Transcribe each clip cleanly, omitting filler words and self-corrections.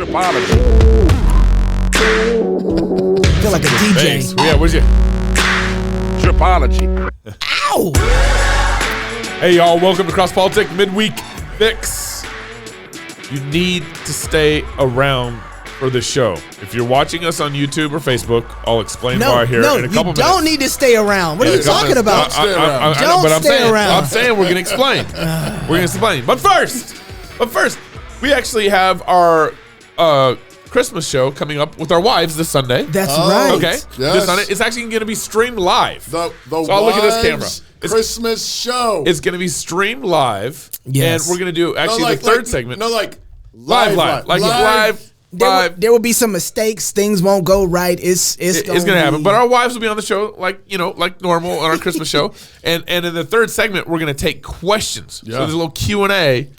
Tripology. I feel like a DJ. Thanks. Yeah, where's your Tripology? Ow! Hey, y'all. Welcome to Cross Politic Midweek Fix. You need to stay around for the show. If you're watching us on YouTube or Facebook, I'll explain why here in a couple minutes. You don't need to stay around. What are you talking about? Don't stay around. I'm saying we're going to explain. We're going to explain. But first, we actually have our Christmas show coming up with our wives this Sunday. That's right. Okay. Yes. This Sunday. It's actually going to be streamed live. So I'll look at this camera. Christmas show. It's going to be streamed live. Yes. And we're going to do the third segment. Live. There will be some mistakes. Things won't go right. It's going to happen. But our wives will be on the show like normal on our Christmas show. And in the third segment, we're going to take questions. Yeah. So there's a little Q&A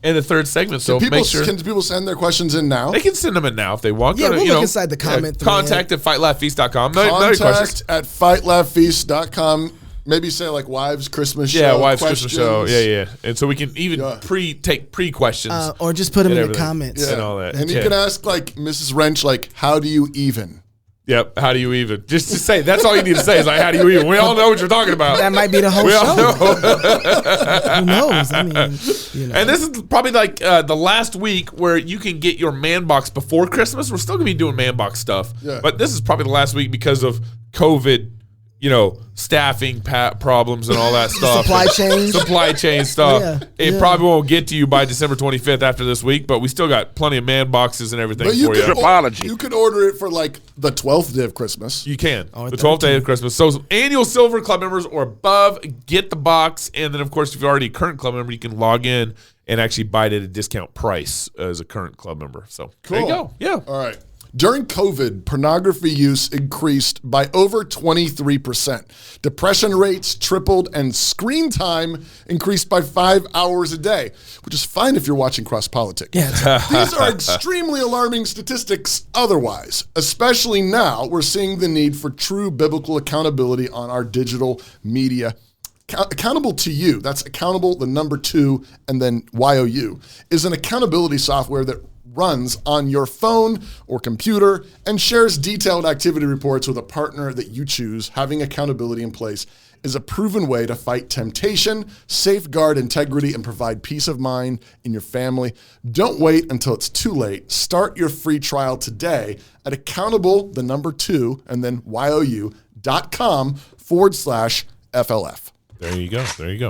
in the third segment. So make sure. Can people send their questions in now? They can send them in now if they want. Yeah, we'll look inside the comment thread. Contact at fightlaughfeast.com. Contact at fightlaughfeast.com. Maybe say like wives Christmas show. Yeah, wives Christmas show. Yeah. And so we can even take pre-questions. Or just put them in the comments. And all that. And you can ask like Mrs. Wrench, like, how do you even? Yep. How do you even? Just to say, that's all you need to say is like, how do you even? We all know what you're talking about. That might be the whole show. Who knows? I mean, And this is probably like the last week where you can get your man box before Christmas. We're still going to be doing man box stuff. Yeah. But this is probably the last week because of COVID, staffing problems and all that stuff. Supply chain stuff. It probably won't get to you by December 25th after this week, but we still got plenty of man boxes and everything for you. Tripology. You could order it for like the 12th day of Christmas. You can. The 12th day of Christmas. So annual Silver Club members or above get the box. And then, of course, if you're already a current club member, you can log in and actually buy it at a discount price as a current club member. So there you go. Yeah. All right. During COVID, pornography use increased by over 23%. Depression rates tripled, and screen time increased by 5 hours a day, which is fine if you're watching Cross Politic. Yeah. These are extremely alarming statistics otherwise, especially now we're seeing the need for true biblical accountability on our digital media. Accountable to You, that's accountable, the number 2, and then YOU, is an accountability software that runs on your phone or computer and shares detailed activity reports with a partner that you choose. Having accountability in place is a proven way to fight temptation, safeguard integrity, and provide peace of mind in your family. Don't wait until it's too late. Start your free trial today at accountable, the number 2, and then YOU.com/FLF. There you go.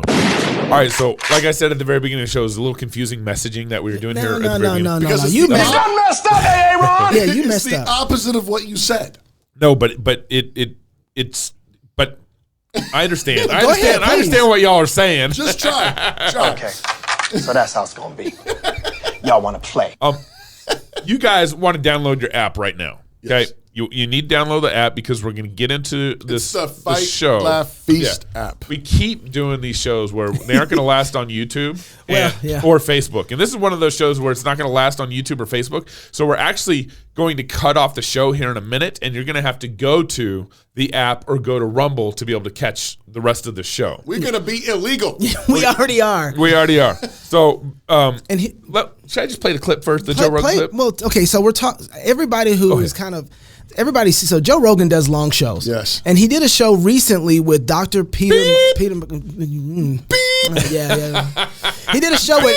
All right, so like I said at the very beginning of the show, it was a little confusing messaging that we were doing here at the very beginning. No. You messed up. Ron. Yeah, you messed up. It's the opposite of what you said. No, but it's I understand. I ahead, understand what y'all are saying. Just try. Okay, so that's how it's gonna be. Y'all want to play? You guys want to download your app right now? Okay. Yes. You need to download the app because we're going to get into this show. Laugh, Feast app. We keep doing these shows where they aren't going to last on YouTube or Facebook. And this is one of those shows where it's not going to last on YouTube or Facebook. So we're actually going to cut off the show here in a minute, and you're going to have to go to the app or go to Rumble to be able to catch the rest of the show. We're going to be illegal. We already are. So, should I just play the clip first, the Joe Rogan clip? Well, okay, so we're talking, everybody who is kind of, so Joe Rogan does long shows. Yes. And he did a show recently with Dr. Peter. Yeah. He did a show with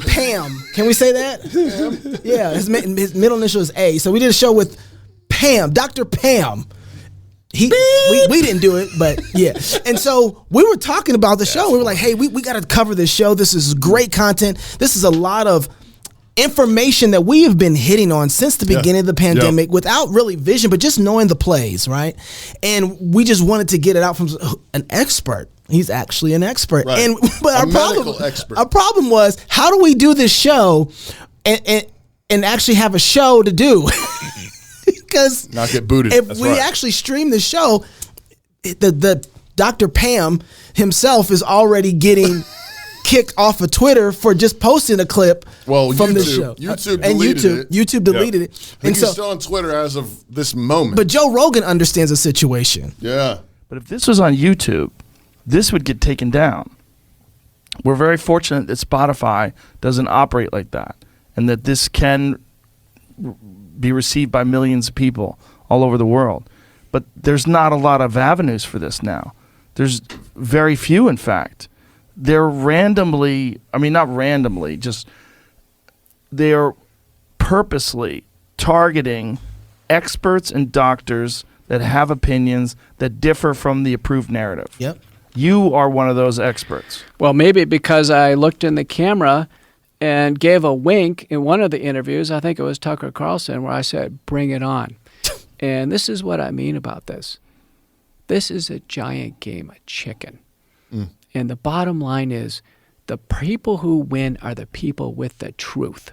Pam. Can we say that? Pam. Yeah, his middle initial is A. So we did a show with Pam, Dr. Pam. We didn't do it, but yeah. And so we were talking about the show. We were like, hey, we got to cover this show. This is great content. This is a lot of information that we have been hitting on since the beginning of the pandemic without really vision, but just knowing the plays, right? And we just wanted to get it out from an expert. He's actually an expert. Right. But our problem was, how do we do this show and actually have a show to do? Because not get booted. If we actually stream the show, the Dr. Pam himself is already getting kicked off of Twitter for just posting a clip from the show. YouTube deleted it. YouTube deleted it. And he's still on Twitter as of this moment. But Joe Rogan understands the situation. Yeah. But if this was on YouTube, this would get taken down. We're very fortunate that Spotify doesn't operate like that, and that this can be received by millions of people all over the world. But there's not a lot of avenues for this now. There's very few, in fact. They're they're purposely targeting experts and doctors that have opinions that differ from the approved narrative. Yep. You are one of those experts. Well, maybe because I looked in the camera and gave a wink in one of the interviews, I think it was Tucker Carlson, where I said, bring it on. And this is what I mean about this. This is a giant game of chicken. And the bottom line is the people who win are the people with the truth.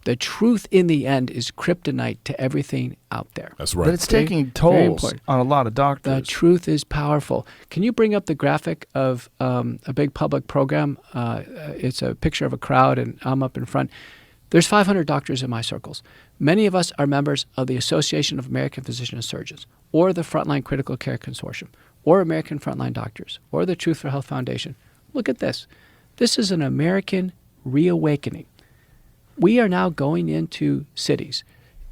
The truth in the end is kryptonite to everything out there. That's right. But it's taking tolls on a lot of doctors. The truth is powerful. Can you bring up the graphic of a big public program? It's a picture of a crowd, and I'm up in front. There's 500 doctors in my circles. Many of us are members of the Association of American Physicians and Surgeons, or the Frontline Critical Care Consortium, or American Frontline Doctors, or the Truth for Health Foundation. Look at this. This is an American reawakening. We are now going into cities,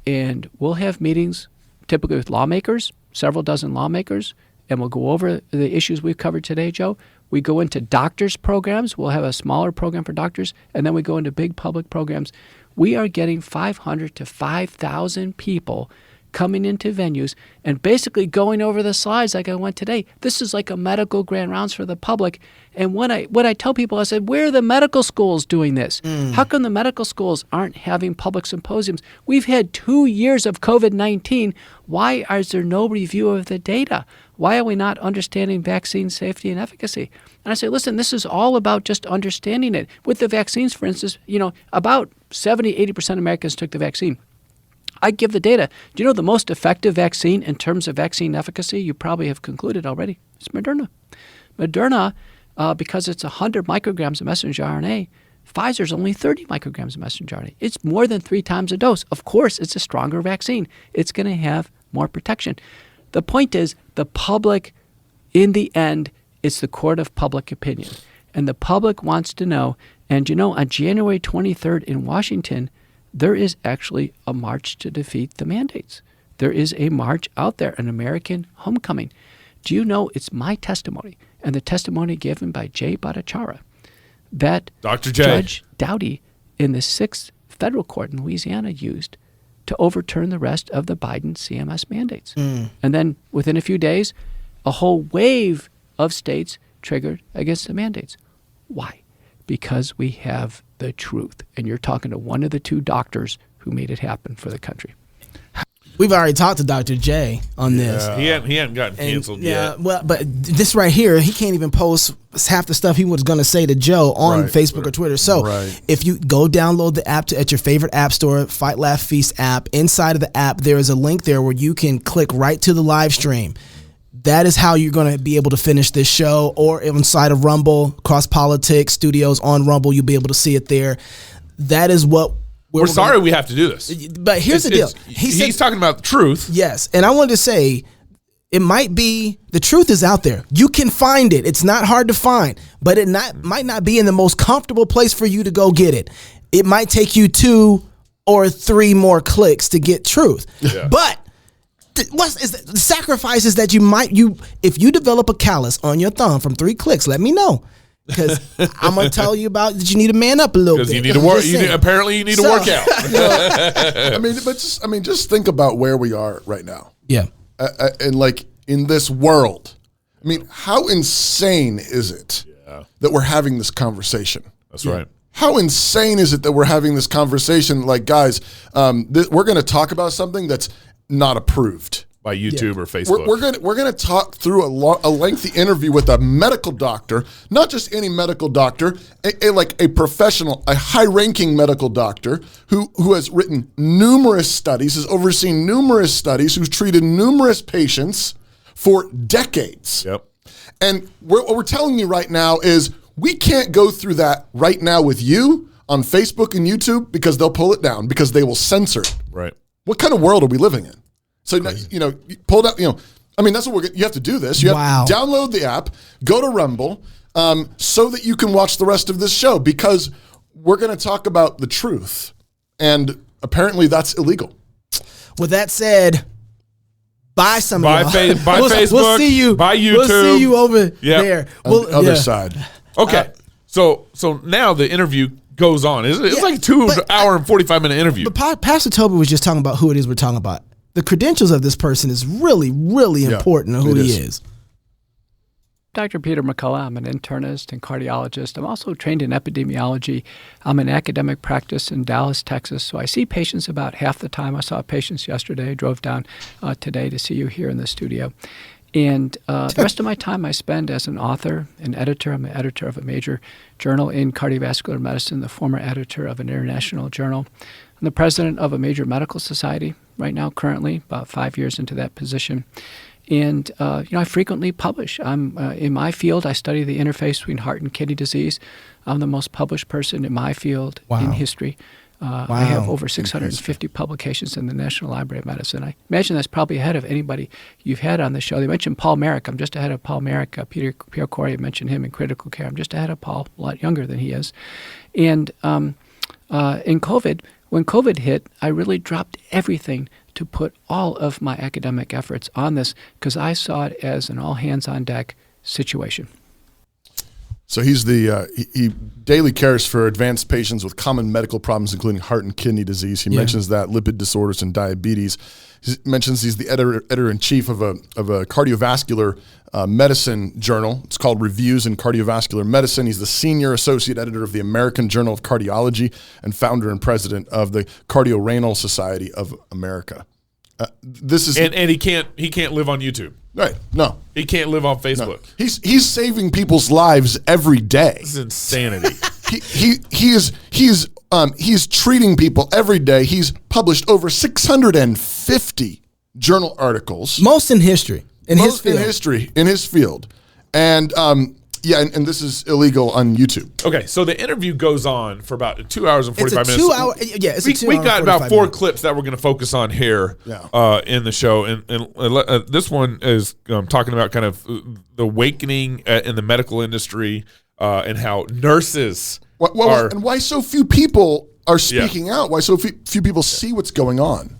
and we'll have meetings typically with lawmakers, several dozen lawmakers, and we'll go over the issues we've covered today, Joe. We go into doctors' programs. We'll have a smaller program for doctors, and then we go into big public programs. We are getting 500 to 5,000 people coming into venues and basically going over the slides like I went today. This is like a medical grand rounds for the public. And what I tell people, I said, where are the medical schools doing this? How come the medical schools aren't having public symposiums? We've had 2 years of COVID-19. Why is there no review of the data? Why are we not understanding vaccine safety and efficacy? And I say, listen, this is all about just understanding it. With the vaccines, for instance, about 70-80% of Americans took the vaccine. I give the data. Do you know the most effective vaccine in terms of vaccine efficacy? You probably have concluded already. It's Moderna. Moderna, because it's 100 micrograms of messenger RNA, Pfizer's only 30 micrograms of messenger RNA. It's more than 3 times a dose. Of course, it's a stronger vaccine. It's going to have more protection. The point is, the public, in the end, it's the court of public opinion. And the public wants to know. And on January 23rd in Washington, there is actually a march to defeat the mandates. There is a march out there, an American homecoming. Do you know it's my testimony and the testimony given by Jay Bhattacharya that Dr. J. Judge Doughty in the 6th federal court in Louisiana used to overturn the rest of the Biden CMS mandates. And then within a few days, a whole wave of states triggered against the mandates. Why? Because we have the truth. And you're talking to one of the 2 doctors who made it happen for the country. We've already talked to Dr. J on this. He hadn't gotten canceled yet. Well, but this right here, he can't even post half the stuff he was going to say to Joe on Facebook or Twitter. So if you go download the app at your favorite app store, Fight Laugh Feast app, inside of the app, there is a link there where you can click right to the live stream. That is how you're going to be able to finish this show, or inside of Rumble, Cross Politics Studios on Rumble, you'll be able to see it there. That is what we're sorry we have to do this. But here's the deal. He's talking about the truth. Yes. And I wanted to say, it might be, the truth is out there. You can find it. It's not hard to find, but it might not be in the most comfortable place for you to go get it. It might take you 2 or 3 more clicks to get truth. Yeah. But the sacrifices that if you develop a callus on your thumb from 3 clicks, let me know. Because I'm going to tell you about that you need to man up a little bit. Because you need to work. Apparently you need to work out. Just think about where we are right now. Yeah. And like in this world, I mean, how insane is it that we're having this conversation? That's right. How insane is it that we're having this conversation? Like, guys, we're going to talk about something that's not approved by YouTube or Facebook. We're gonna talk through a lengthy interview with a medical doctor, not just any medical doctor, a professional, a high-ranking medical doctor who has written numerous studies, has overseen numerous studies, who's treated numerous patients for decades. Yep. And what we're telling you right now is we can't go through that right now with you on Facebook and YouTube because they'll pull it down because they will censor it. Right. What kind of world are we living in? So, you pull it out, that's what you have to do this. You have to download the app, go to Rumble, so that you can watch the rest of this show because we're going to talk about the truth. And apparently that's illegal. With that said, buy some of y'all. Buy Facebook. We'll see you. Buy YouTube. We'll see you over there. On the other side. Okay. So now the interview goes on. It's like a 2 hour and 45-minute interview. But Pastor Toby was just talking about who it is we're talking about. The credentials of this person is really, really important to who he is. Dr. Peter McCullough. I'm an internist and cardiologist. I'm also trained in epidemiology. I'm in academic practice in Dallas, Texas. So I see patients about half the time. I saw patients yesterday. I drove down today to see you here in the studio. And the rest of my time I spend as an author, an editor. I'm an editor of a major journal in cardiovascular medicine, the former editor of an international journal. I'm the president of a major medical society right now, currently, about 5 years into that position. And, I frequently publish. I'm in my field, I study the interface between heart and kidney disease. I'm the most published person in my field in history. I have over 650 publications in the National Library of Medicine. I imagine that's probably ahead of anybody you've had on the show. They mentioned Paul Merrick. I'm just ahead of Paul Merrick. Pierre Corey mentioned him in critical care. I'm just ahead of Paul, a lot younger than he is. And in COVID, when COVID hit, I really dropped everything to put all of my academic efforts on this because I saw it as an all-hands-on-deck situation. So he's he daily cares for advanced patients with common medical problems, including heart and kidney disease. He mentions that lipid disorders and diabetes. He mentions he's the editor-in-chief of a cardiovascular medicine journal. It's called Reviews in Cardiovascular Medicine. He's the senior associate editor of the American Journal of Cardiology and founder and president of the Cardiorenal Society of America. This is and he can't live on YouTube. Right. No. He can't live on Facebook. No. He's saving people's lives every day. This is insanity. he is treating people every day. He's published over 650 journal articles. Most in history. In his field. And and this is illegal on YouTube. Okay, so the interview goes on for about 2 hours and 45 minutes. 2 hour. Yeah, it's a 2 hour. We got about 4 clips that we're going to focus on here in the show, and this one is talking about kind of the awakening in the medical industry and how nurses are, and why so few people are speaking out. Why so few people see what's going on.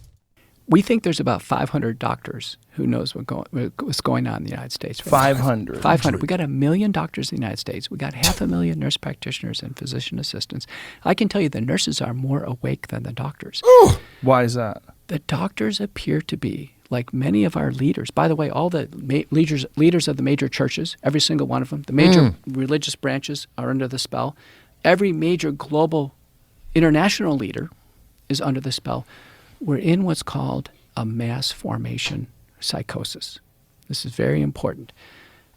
We think there's about 500 doctors who knows what's going on in the United States. 500. 500. We got 1 million doctors in the United States. We got 500,000 nurse practitioners and physician assistants. I can tell you the nurses are more awake than the doctors. Ooh. Why is that? The doctors appear to be, like many of our leaders. By the way, all the leaders of the major churches, every single one of them, the major religious branches are under the spell. Every major global international leader is under the spell. We're in what's called a mass formation psychosis. This is very important.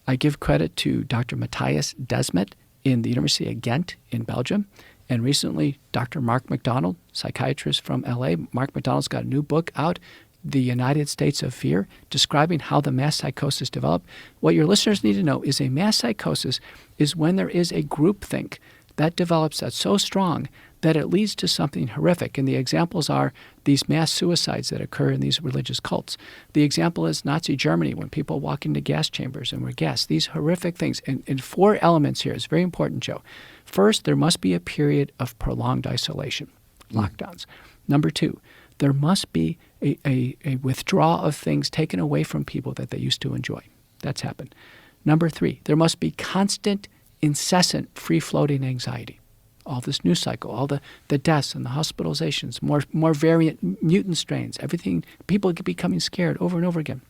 I give credit to Dr. Matthias Desmet in the University of Ghent in Belgium, and recently Dr. Mark McDonald, psychiatrist from LA. Mark McDonald's got a new book out, The United States of Fear, describing how the mass psychosis developed. What your listeners need to know is a mass psychosis is when there is a groupthink that develops that's so strong that it leads to something horrific. And the examples are these mass suicides that occur in these religious cults. The example is Nazi Germany, when people walk into gas chambers and were gassed. These horrific things. And 4 elements here. It's very important, Joe. First, there must be a period of prolonged isolation, lockdowns. Number 2, there must be a withdrawal of things taken away from people that they used to enjoy. That's happened. Number 3, there must be constant, incessant, free-floating anxiety. All this news cycle, all the deaths and the hospitalizations, more variant mutant strains, everything, people get becoming scared over and over again.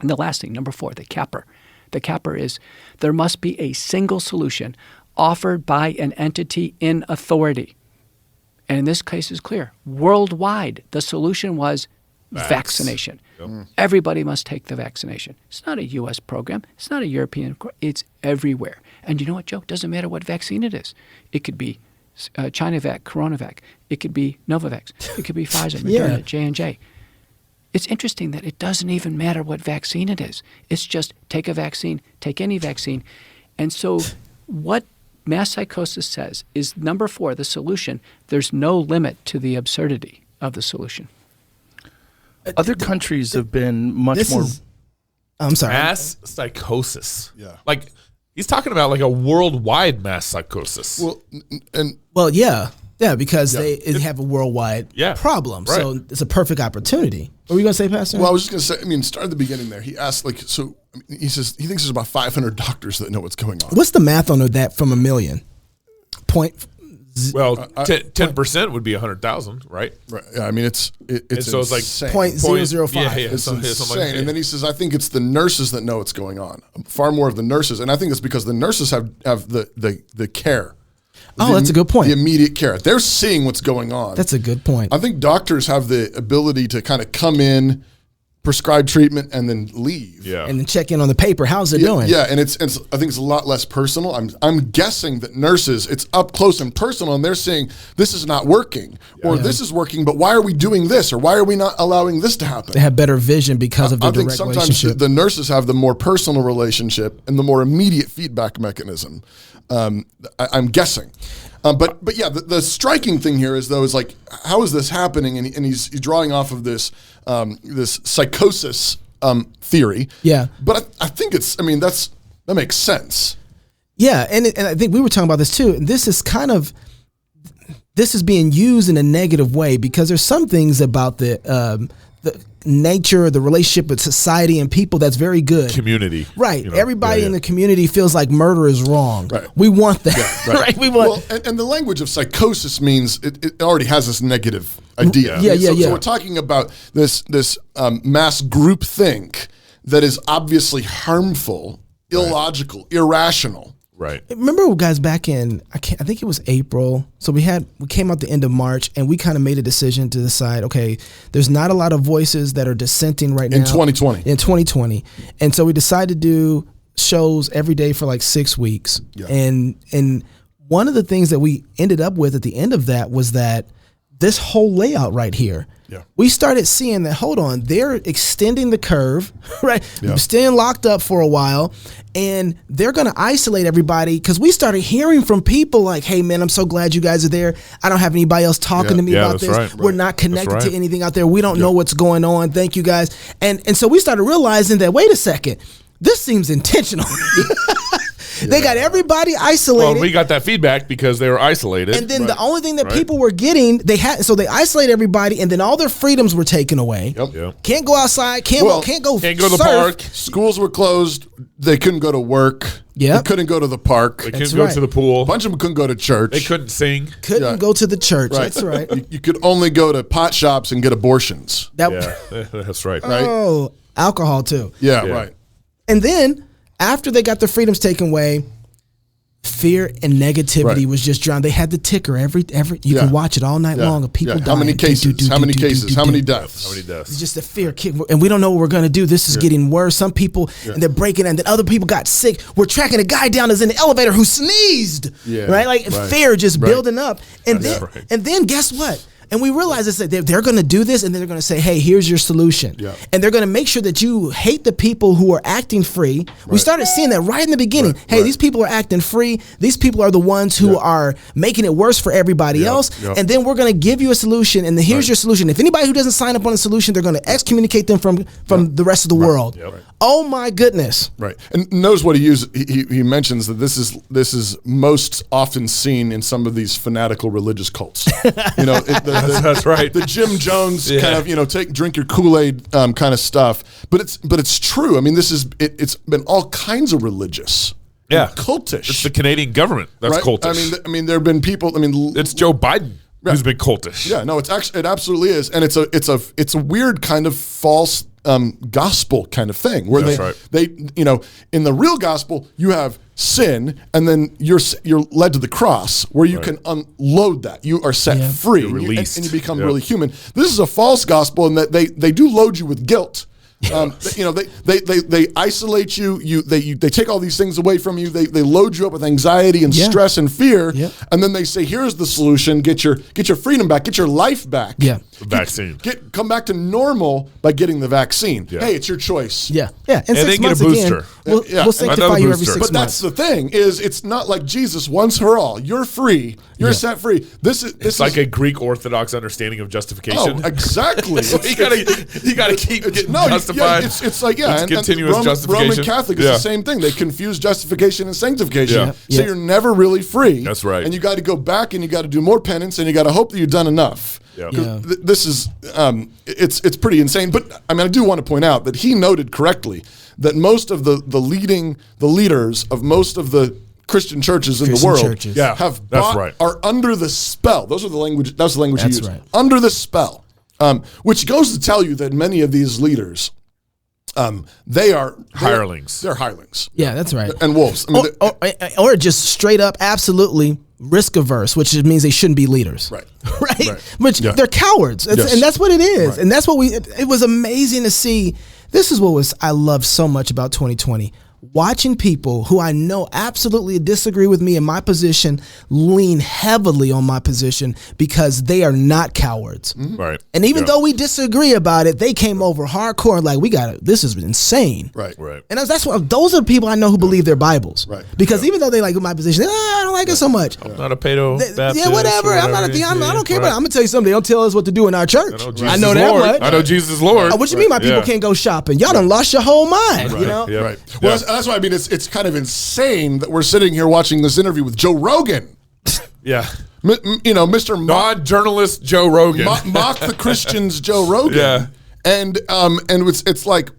And the last thing, number 4, the capper. The capper is there must be a single solution offered by an entity in authority. And in this case is clear. Worldwide, the solution was vaccination. Yep. Everybody must take the vaccination. It's not a U.S. program. It's not a European. It's everywhere. And you know what, Joe? It doesn't matter what vaccine it is. It could be ChinaVac, CoronaVac. It could be Novavax. It could be Pfizer, Moderna, J&J. It's interesting that it doesn't even matter what vaccine it is. It's just take a vaccine, take any vaccine. And so what mass psychosis says is, number 4, the solution, there's no limit to the absurdity of the solution. Other countries have been much more... I'm sorry. Mass psychosis. Yeah. Like, he's talking about like a worldwide mass psychosis. Well, yeah. Yeah, because they have a worldwide problem. Right. So it's a perfect opportunity. What were you going to say, Pastor? Well, I was just going to say, start at the beginning there. He asked, he says he thinks there's about 500 doctors that know what's going on. What's the math on that from 1 million? Well, 10% would be 100,000, right? Right. Yeah, it's so it's like insane. 0.005. Yeah, It's something insane. like that. And then he says, I think it's the nurses that know what's going on. Far more of the nurses. And I think it's because the nurses have the care. That's a good point. The immediate care. They're seeing what's going on. That's a good point. I think doctors have the ability to kind of come in, prescribe treatment, and then leave. Yeah. And then check in on the paper. How's it doing? Yeah, and I think it's a lot less personal. I'm guessing that nurses, it's up close and personal, and they're saying this is not working, or this is working, but why are we doing this, or why are we not allowing this to happen? They have better vision because of the I think direct sometimes relationship. the nurses have the more personal relationship and the more immediate feedback mechanism. I'm guessing. But yeah, the striking thing here is like, how is this happening? And he's drawing off of this this psychosis theory. Yeah. But I think that makes sense. Yeah, and I think we were talking about this too. And this is being used in a negative way because there's some things about the nature, the relationship with society and people that's very good. Community. Right. Everybody in the community feels like murder is wrong. Right. We want that. Yeah, right. Right. We want. Well, and the language of psychosis means it already has this negative idea. So we're talking about this mass groupthink that is obviously harmful, illogical, irrational. Right. Remember, guys, back in I think it was April. So we came out the end of March, and we kind of made a decision to decide. Okay, there's not a lot of voices that are dissenting right now in 2020. And so we decided to do shows every day for like 6 weeks. Yeah. And one of the things that we ended up with at the end of that was that this whole layout right here. Yeah. We started seeing that, hold on, they're extending the curve, right? Yeah. Staying locked up for a while, and they're going to isolate everybody because we started hearing from people like, hey, man, I'm so glad you guys are there. I don't have anybody else talking to me about this. Right. We're not connected to anything out there. We don't know what's going on. Thank you, guys. And so we started realizing that, wait a second, this seems intentional. They got everybody isolated. Well, we got that feedback because they were isolated. And then the only thing that people were getting, they isolate everybody, and then all their freedoms were taken away. Yep. Can't go outside. Can't go to the surf. park. Schools were closed. They couldn't go to work. Yep. They couldn't go to the park. They couldn't go to the pool. A bunch of them couldn't go to church. They couldn't sing. Couldn't go to the church. Right. That's right. You could only go to pot shops and get abortions. That's right. Oh, alcohol too. Yeah, right. And then after they got their freedoms taken away, fear and negativity was just drowned. They had the ticker every you can watch it all night long of people dying. How many cases? How many cases? How many deaths? How many deaths? It's just the fear kick, and we don't know what we're gonna do. This is getting worse. Some people and they're breaking, and then other people got sick. We're tracking a guy down that's in the elevator who sneezed. Fear just building up, and then guess what? And we realize this, that they're going to do this, and then they're going to say, hey, here's your solution. Yeah. And they're going to make sure that you hate the people who are acting free. Right. We started seeing that right in the beginning. Hey, these people are acting free. These people are the ones who are making it worse for everybody else. And then we're going to give you a solution, and then here's your solution. If anybody who doesn't sign up on the solution, they're going to excommunicate them from the rest of the world. Yep. Oh, my goodness. Right. And notice what he used. He mentions that this is most often seen in some of these fanatical religious cults. That's right. The Jim Jones kind of drink your Kool-Aid kind of stuff. But it's true. I mean, it's been all kinds of religious. Cultish. It's the Canadian government that's cultish. I mean, there have been people. I mean, it's Joe Biden who's been cultish. Yeah, no, it absolutely is, and it's a weird kind of false gospel kind of thing where they in the real gospel you have sin, and then you're led to the cross where you can unload that. You are set free, you're released, and you become really human. This is a false gospel in that they do load you with guilt. They isolate you. They take all these things away from you. They load you up with anxiety and stress and fear, and then they say, "Here's the solution: get your freedom back, get your life back." Yeah. vaccine. Come back to normal by getting the vaccine. Yeah. Hey, it's your choice. Yeah. In and 6 months get a booster. Again, we'll sanctify you every 6 months. But that's the thing, is it's not like Jesus once for all. You're free. You're set free. This is like a Greek Orthodox understanding of justification. Oh, exactly. you gotta keep getting justified. It's like, and continuous justification. Roman Catholic is the same thing. They confuse justification and sanctification. Yeah. So you're never really free. That's right. And you got to go back and you got to do more penance and you got to hope that you've done enough. Yeah. This is it's pretty insane. But I mean, I do want to point out that he noted correctly that most of the leaders of most of the Christian churches in the world are under the spell. That's the language he used. Right. Under the spell, which goes to tell you that many of these leaders, they are hirelings. They're hirelings. Yeah, that's right. And wolves. I mean, or just straight up, absolutely risk averse, which means they shouldn't be leaders. Right. Right. Which they're cowards, and that's what it is. Right. And that's what it was amazing to see. This is what I loved so much about 2020. Watching people who I know absolutely disagree with me in my position lean heavily on my position because they are not cowards. Mm-hmm. Right. And even though we disagree about it, they came over hardcore like, this is insane. Right. And those are the people I know who believe their Bibles. Right. Because even though they like my position, I don't like it so much. I'm not a pedo Baptist. Yeah, whatever. I'm not I don't care about it. I'm going to tell you something. They don't tell us what to do in our church. I know that much. I know Jesus is Lord. What you mean my people can't go shopping? Y'all done lost your whole mind, you know? Yeah. Right. Well, that's why I mean it's kind of insane that we're sitting here watching this interview with Joe Rogan. Yeah. Mr. Non-journalist Joe Rogan. Mock the Christians Joe Rogan. Yeah. And it's like,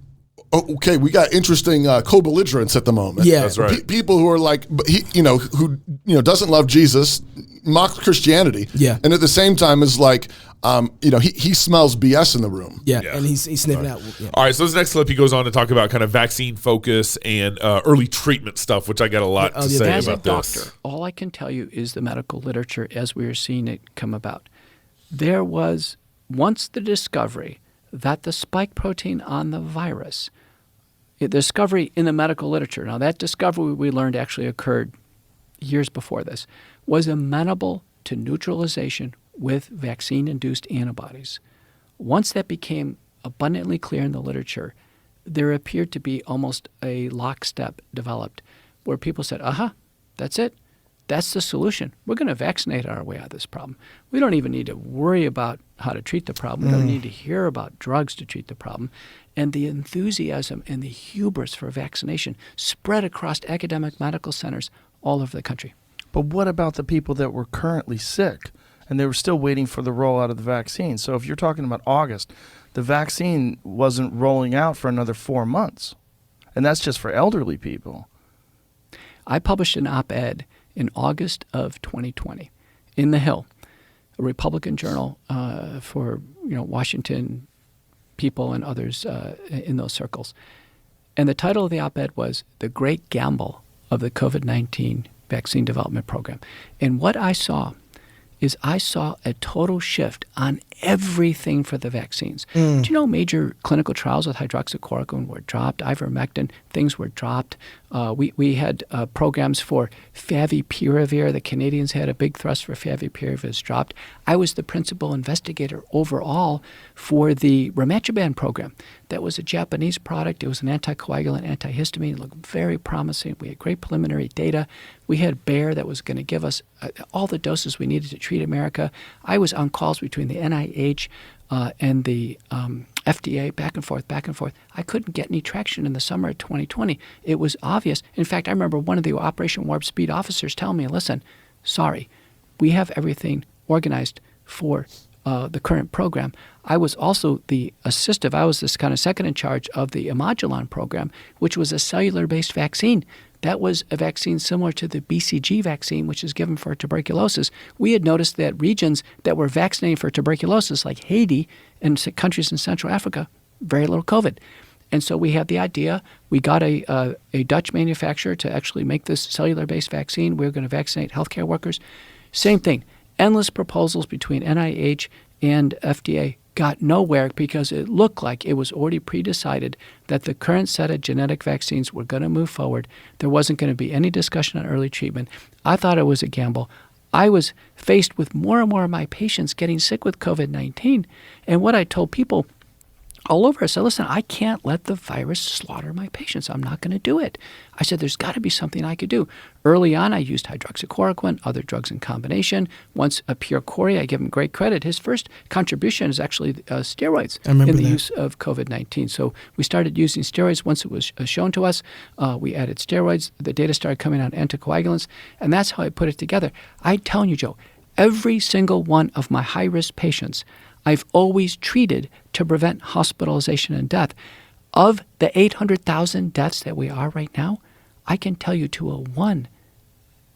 okay, we got interesting co-belligerents at the moment. Yeah. That's right. People who are like, who doesn't love Jesus, mock Christianity. Yeah. And at the same time is like, he smells BS in the room. Yeah. And he's sniffing out. Yeah. All right, so this next clip, he goes on to talk about kind of vaccine focus and early treatment stuff, which I got a lot to say as about a doctor, this. all I can tell you is the medical literature as we are seeing it come about. There was once the discovery that the spike protein on the virus, the discovery in the medical literature, now that discovery we learned actually occurred years before this, was amenable to neutralization with vaccine-induced antibodies. Once that became abundantly clear in the literature, there appeared to be almost a lockstep developed where people said, that's it. That's the solution. We're going to vaccinate our way out of this problem. We don't even need to worry about how to treat the problem. We don't need to hear about drugs to treat the problem. And the enthusiasm and the hubris for vaccination spread across academic medical centers all over the country. But what about the people that were currently sick and they were still waiting for the rollout of the vaccine? So if you're talking about August, the vaccine wasn't rolling out for another 4 months. And that's just for elderly people. I published an op-ed in August of 2020 in The Hill, a Republican journal for Washington people and others in those circles. And the title of the op-ed was The Great Gamble of the COVID-19 Vaccine Development Program. And what I saw is a total shift on everything for the vaccines. Do you know major clinical trials with hydroxychloroquine were dropped, ivermectin, things were dropped. We had programs for favipiravir. The Canadians had a big thrust for favipiravir, was dropped. I was the principal investigator overall for the rimatrabant program. That was a Japanese product. It was an anticoagulant, antihistamine. It looked very promising. We had great preliminary data. We had Bayer that was going to give us all the doses we needed to treat America. I was on calls between the NIH and the FDA, back and forth. I couldn't get any traction in the summer of 2020. It was obvious. In fact, I remember one of the Operation Warp Speed officers telling me, listen, sorry, we have everything organized for the current program. I was also the assistive. I was this kind of second in charge of the Imodulon program, which was a cellular-based vaccine. That was a vaccine similar to the BCG vaccine, which is given for tuberculosis. We had noticed that regions that were vaccinating for tuberculosis, like Haiti and countries in Central Africa, very little COVID. And so we had the idea. We got a Dutch manufacturer to actually make this cellular-based vaccine. We were going to vaccinate healthcare workers. Same thing. Endless proposals between NIH and FDA got nowhere because it looked like it was already pre-decided that the current set of genetic vaccines were going to move forward. There wasn't going to be any discussion on early treatment. I thought it was a gamble. I was faced with more and more of my patients getting sick with COVID-19. And what I told people all over, I said, listen, I can't let the virus slaughter my patients. I'm not going to do it. I said, there's got to be something I could do. Early on, I used hydroxychloroquine, other drugs in combination. Once Pierre Corey, I give him great credit. His first contribution is actually steroids in the use of COVID-19. So we started using steroids once it was shown to us. We added steroids. The data started coming out anticoagulants. And that's how I put it together. I'm telling you, Joe, every single one of my high-risk patients I've always treated to prevent hospitalization and death. Of the 800,000 deaths that we are right now, I can tell you to a one,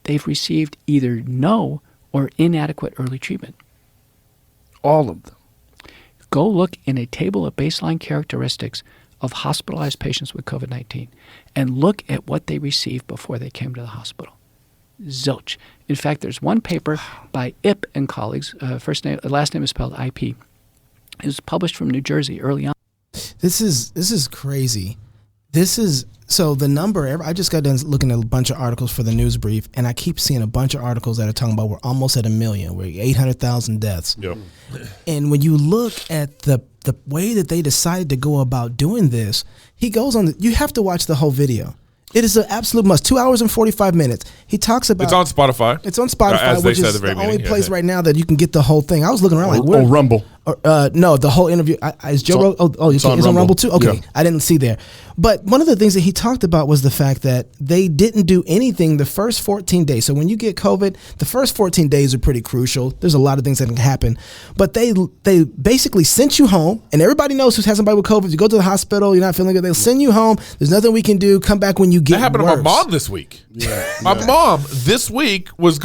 they've received either no or inadequate early treatment. All of them. Go look in a table of baseline characteristics of hospitalized patients with COVID-19 and look at what they received before they came to the hospital. Zilch. In fact, there's one paper by Ip and colleagues, last name is spelled IP. It was published from New Jersey early on. This is crazy. So the number, I just got done looking at a bunch of articles for the news brief, and I keep seeing a bunch of articles that are talking about we're almost at 1 million, we're 800,000 deaths. Yep. And when you look at the way that they decided to go about doing this, he goes on, you have to watch the whole video. It is an absolute must. 2 hours and 45 minutes. He talks about... It's on Spotify. It's on Spotify, which is the only place right now that you can get the whole thing. I was looking around like... Or Rumble. No, the whole interview. Is Joe Rogan... it's on Rumble too? Okay, yeah. I didn't see there. But one of the things that he talked about was the fact that they didn't do anything the first 14 days. So when you get COVID, the first 14 days are pretty crucial. There's a lot of things that can happen. But they basically sent you home, and everybody knows who has somebody with COVID. You go to the hospital, you're not feeling good, they'll send you home. There's nothing we can do. Come back when you get worse. That happened to my mom this week. My mom this week was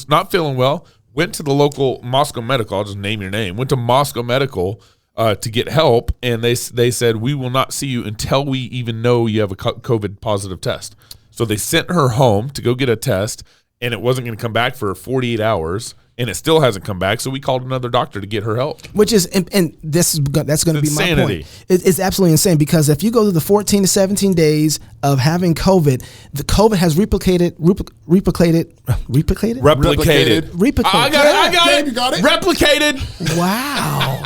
not feeling well. Went to the local Moscow Medical. I'll just name your name. Went to Moscow Medical to get help, and they said, we will not see you until we even know you have a COVID positive test. So they sent her home to go get a test, and it wasn't going to come back for 48 hours, and it still hasn't come back. So we called another doctor to get her help. Which is, and that's going to be my point. It's absolutely insane, because if you go through the 14 to 17 days of having COVID, the COVID has replicated. I got it. You got it. Replicated. Wow.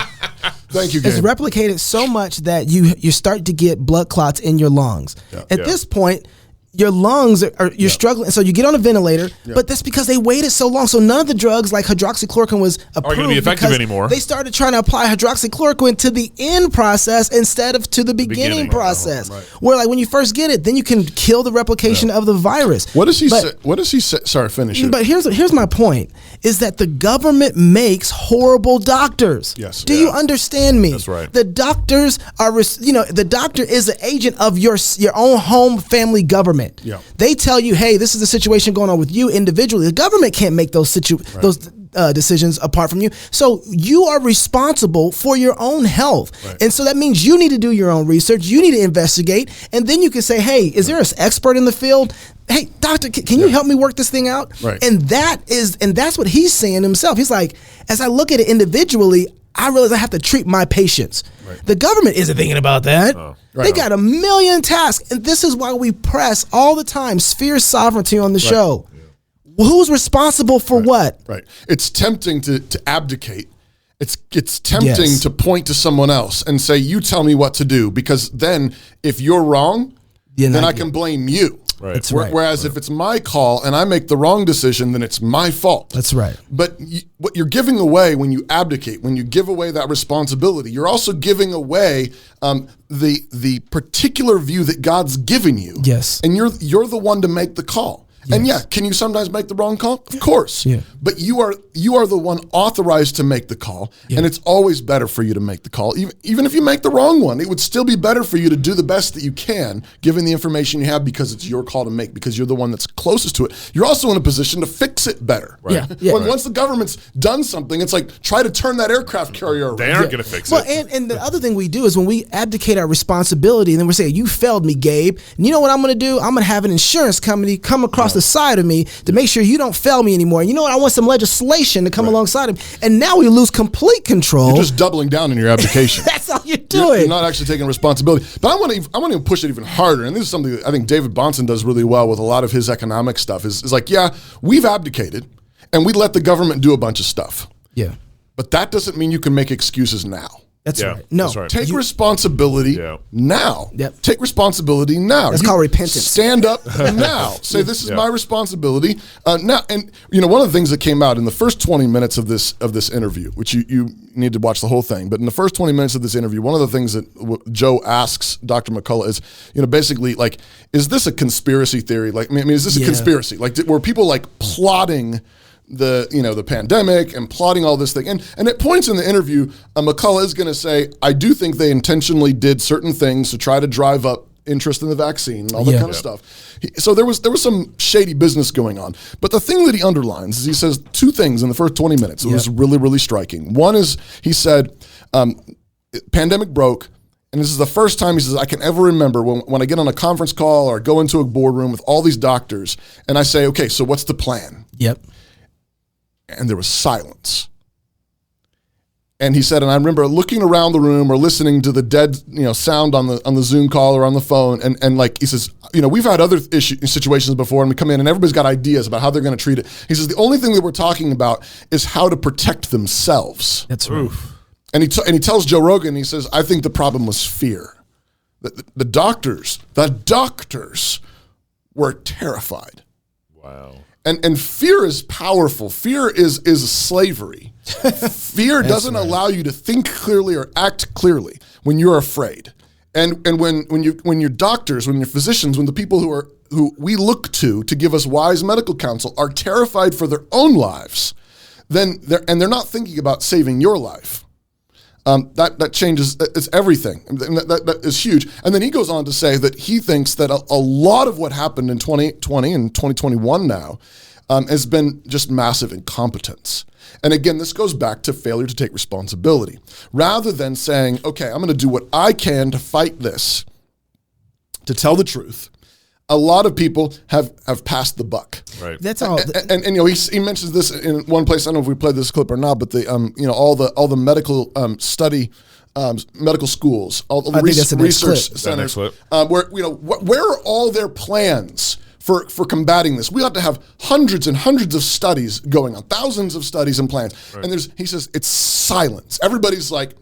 Thank you, Gabe. It's replicated so much that you start to get blood clots in your lungs. At this point, your lungs you're struggling, so you get on a ventilator. But that's because they waited so long. So none of the drugs like hydroxychloroquine was approved. Aren't going to be effective anymore. They started trying to apply hydroxychloroquine to the end process instead of to the beginning process. Where like when you first get it, then you can kill the replication of the virus. What does he say? What does he say? Sorry, finish it. But here's my point: is that the government makes horrible doctors. Yes. Do you understand me? That's right. The doctors are, the doctor is an agent of your own home family government. Yeah. They tell you, hey, this is the situation going on with you individually. The government can't make those decisions apart from you. So you are responsible for your own health. Right. And so that means you need to do your own research. You need to investigate. And then you can say, hey, is there an expert in the field? Hey, doctor, can you help me work this thing out? Right. And that's what he's saying himself. He's like, as I look at it individually, I realize I have to treat my patients. Right. The government isn't thinking about that. They got a million tasks. And this is why we press all the time sphere sovereignty on the show. Well, who's responsible for what? Right. It's tempting to abdicate. It's tempting to point to someone else and say, you tell me what to do, because then if you're wrong, then I can blame you. Right. That's right. Whereas if it's my call and I make the wrong decision, then it's my fault. That's right. But what you're giving away when you abdicate, when you give away that responsibility, you're also giving away the particular view that God's given you. Yes. And you're the one to make the call. Yes. And can you sometimes make the wrong call? Of course. Yeah. But you are the one authorized to make the call, and it's always better for you to make the call. Even if you make the wrong one, it would still be better for you to do the best that you can, given the information you have, because it's your call to make, because you're the one that's closest to it. You're also in a position to fix it better. Right. Once the government's done something, it's like, try to turn that aircraft carrier around. They aren't going to fix it. And the other thing we do is when we abdicate our responsibility, and then we're saying, you failed me, Gabe. And you know what I'm going to do? I'm going to have an insurance company come across the side of me to make sure you don't fail me anymore. And you know what? I want some legislation to come alongside him. And now we lose complete control. You're just doubling down in your abdication. That's all you're doing. You're not actually taking responsibility. But I want to push it even harder. And this is something that I think David Bahnsen does really well with a lot of his economic stuff. Is like, we've abdicated. And we let the government do a bunch of stuff. Yeah. But that doesn't mean you can make excuses now. That's right. No. That's right. Take responsibility now. Yep. Take responsibility now. That's called repentance. Stand up now. Say, this is my responsibility now. And one of the things that came out in the first 20 minutes of this interview, which you need to watch the whole thing, but in the first 20 minutes of this interview, one of the things that Joe asks Dr. McCullough is, basically like, is this a conspiracy theory? Like, I mean, is this a conspiracy? Like, were people like plotting the pandemic and plotting all this thing? And at points in the interview, McCullough is going to say, I do think they intentionally did certain things to try to drive up interest in the vaccine and all that kind of stuff. So there was some shady business going on. But the thing that he underlines is he says two things in the first 20 minutes. It was really, really striking. One is he said, pandemic broke. And this is the first time, he says, I can ever remember when I get on a conference call or go into a boardroom with all these doctors and I say, okay, so what's the plan? Yep. And there was silence. And he said, and I remember looking around the room or listening to the dead, sound on the Zoom call or on the phone. And like, he says, we've had other situations before and we come in and everybody's got ideas about how they're going to treat it. He says, the only thing that we're talking about is how to protect themselves. That's right. And he tells Joe Rogan, he says, I think the problem was fear. The doctors were terrified. Wow. And fear is powerful. Fear is slavery. Fear doesn't allow you to think clearly or act clearly when you're afraid. And when your doctors, when your physicians, when the people who we look to give us wise medical counsel are terrified for their own lives, then they're not thinking about saving your life. That changes. It's everything. That is huge. And then he goes on to say that he thinks that a lot of what happened in 2020 and 2021 now has been just massive incompetence. And again, this goes back to failure to take responsibility. Rather than saying, okay, I'm going to do what I can to fight this, to tell the truth, a lot of people have passed the buck. Right. That's all. And he mentions this in one place. I don't know if we played this clip or not, but the all the medical study, medical schools, all the research centers, where are all their plans for combating this? We ought to have hundreds and hundreds of studies going on, thousands of studies and plans. Right. And he says it's silence. Everybody's like,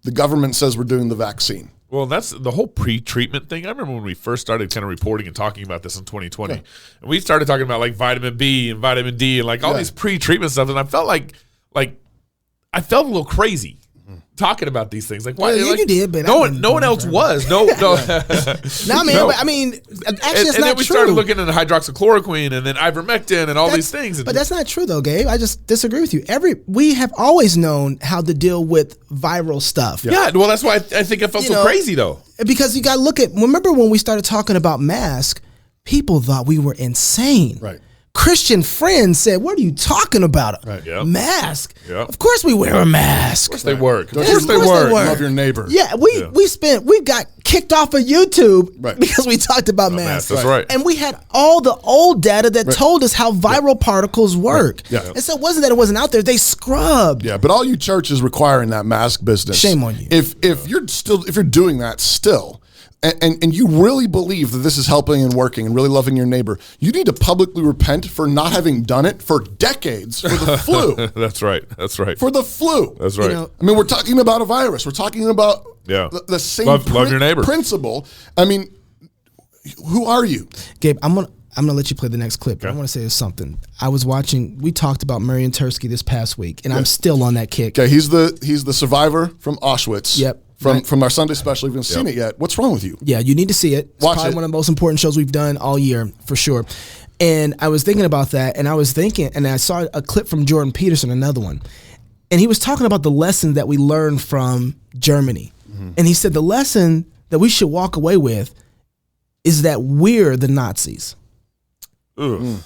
the government says we're doing the vaccine. Well, that's the whole pre-treatment thing. I remember when we first started kind of reporting and talking about this in 2020. And we started talking about like vitamin B and vitamin D and like all these pre-treatment stuff. And I felt like I felt a little crazy talking about these things. Like, why? You did, but no one else was. No. No, man. No. But I mean, actually, that's not true. And then we started looking at hydroxychloroquine and then ivermectin and all these things. But that's not true, though, Gabe. I just disagree with you. We have always known how to deal with viral stuff. Yeah. Well, that's why I think I felt so crazy, though. Because you got to look at. Remember when we started talking about masks? People thought we were insane. Right. Christian friends said, "What are you talking about? Right. Yep. Mask? Yep. Of course we wear a mask. Of course they work. Of course they work. Love your neighbor. Yeah, we got kicked off of YouTube because we talked about masks. That's right. And we had all the old data that told us how viral particles work. Right. Yeah. And so it wasn't that it wasn't out there; they scrubbed. Yeah, but all you churches requiring that mask business. Shame on you. If you're doing that still. And you really believe that this is helping and working and really loving your neighbor, you need to publicly repent for not having done it for decades for the flu. That's right. For the flu. That's right. I mean, we're talking about a virus. We're talking about the same love your neighbor principle. I mean, who are you? Gabe, I'm gonna let you play the next clip. But I want to say something. I was watching. We talked about Marian Tursky this past week, and I'm still on that kick. Okay, he's the survivor from Auschwitz. Yep. From our Sunday special. If you haven't seen it yet, what's wrong with you? Yeah, you need to see it. It's Watch probably it. one of the most important shows we've done all year, for sure. And I was thinking about that, and I saw a clip from Jordan Peterson, another one. And he was talking about the lesson that we learned from Germany. Mm-hmm. And he said the lesson that we should walk away with is that we're the Nazis. Ugh.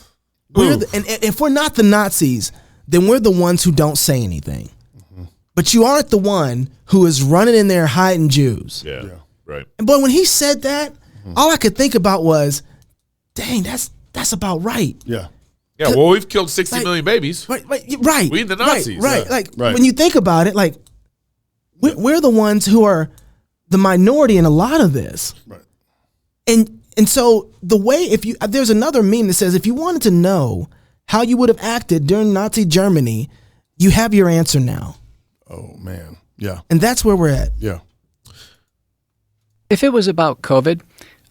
And if we're not the Nazis, then we're the ones who don't say anything. Mm-hmm. But you aren't the one who is running in there hiding Jews. Yeah. Right. And boy, when he said that, all I could think about was, dang, that's about right. Yeah. Yeah, well, we've killed 60 million babies. Right. We the Nazis. Right. Yeah. Like, when you think about it, like, we're the ones who are the minority in a lot of this. Right. And so the way, there's another meme that says, if you wanted to know how you would have acted during Nazi Germany, you have your answer now. Oh, man. Yeah. And that's where we're at. Yeah. If it was about COVID,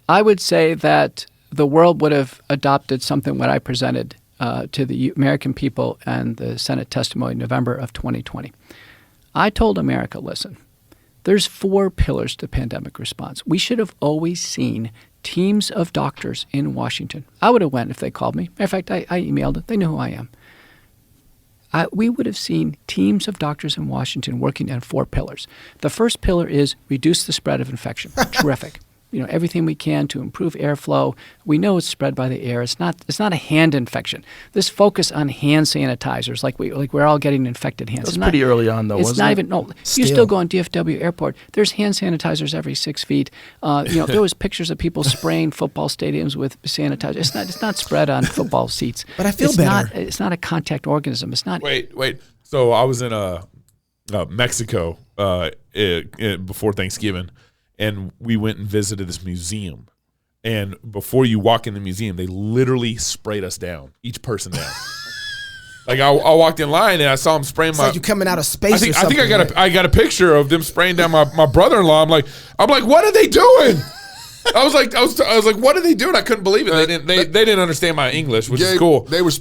I would say that the world would have adopted something what I presented to the American people and the Senate testimony in November of 2020. I told America, listen, there's 4 pillars to pandemic response. We should have always seen teams of doctors in Washington. I would have went if they called me. Matter of fact, I emailed it. They know who I am. We would have seen teams of doctors in Washington working on 4 pillars. The first pillar is reduce the spread of infection. Terrific. Everything we can to improve airflow. We know it's spread by the air. It's not a hand infection. This focus on hand sanitizers, like we're all getting infected hands. That's pretty early on, though, wasn't it? It's not even, no. You still go on DFW Airport. There's hand sanitizers every 6 feet. There was pictures of people spraying football stadiums with sanitizer. It's not spread on football seats. But I feel better. It's not a contact organism. It's not. Wait. So I was in Mexico before Thanksgiving. And we went and visited this museum. And before you walk in the museum, they literally sprayed us down, each person down. Like I walked in line and I saw them spraying it's like you coming out of space. I think I got a picture of them spraying down my brother-in-law. I'm like, what are they doing? I was like, what are they doing? I couldn't believe it. They didn't understand my English, which is cool. They were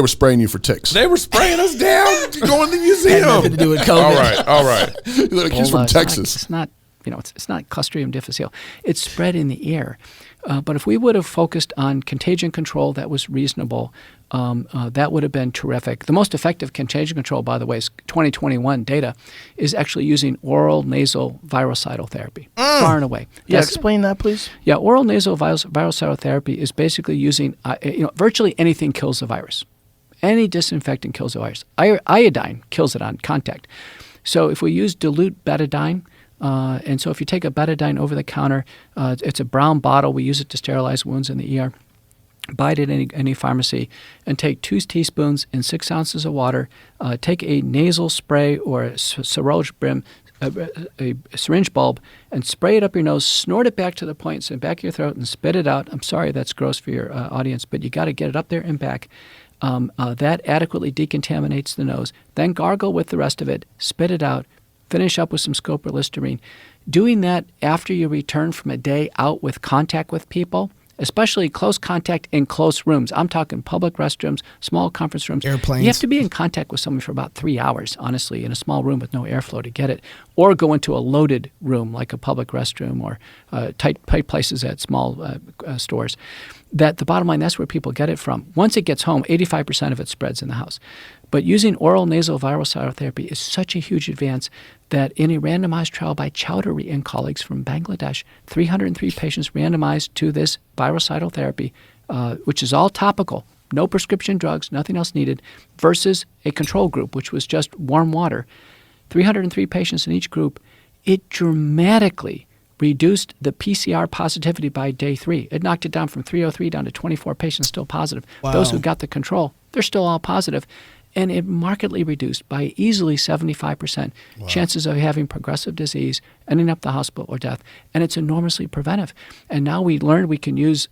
spraying you for ticks. They were spraying us down to go in the museum. Had nothing to do with COVID. All right. Like he's from Texas. It's not Clostridium difficile. It's spread in the air. But if we would have focused on contagion control that was reasonable, that would have been terrific. The most effective contagion control, by the way, is 2021 data, is actually using oral nasal virucidal therapy, far and away. Yeah, explain that, please. Yeah, oral nasal virucidal therapy is basically using, virtually anything kills the virus. Any disinfectant kills the virus. Iodine kills it on contact. So if we use dilute betadine, and so if you take a betadine over the counter, it's a brown bottle. We use it to sterilize wounds in the ER. Buy it at any pharmacy and take 2 teaspoons in 6 ounces of water. Take a nasal spray or a syringe bulb and spray it up your nose, snort it back to the points and back of your throat and spit it out. I'm sorry that's gross for your audience, but you got to get it up there and back. That adequately decontaminates the nose. Then gargle with the rest of it, spit it out. Finish up with some scope or Listerine. Doing that after you return from a day out with contact with people, especially close contact in close rooms. I'm talking public restrooms, small conference rooms. Airplanes. You have to be in contact with someone for about 3 hours, honestly, in a small room with no airflow to get it. Or go into a loaded room like a public restroom or tight places at small stores. That the bottom line, that's where people get it from. Once it gets home, 85% of it spreads in the house. But using oral nasal virucidal therapy is such a huge advance that in a randomized trial by Chowdhury and colleagues from Bangladesh, 303 patients randomized to this virucidal therapy, which is all topical, no prescription drugs, nothing else needed, versus a control group, which was just warm water. 303 patients in each group, it dramatically reduced the PCR positivity by day 3. It knocked it down from 303 down to 24 patients still positive. Wow. Those who got the control, they're still all positive. And it markedly reduced by easily 75% chances of having progressive disease, ending up the hospital or death. And it's enormously preventive. And now we learned we can use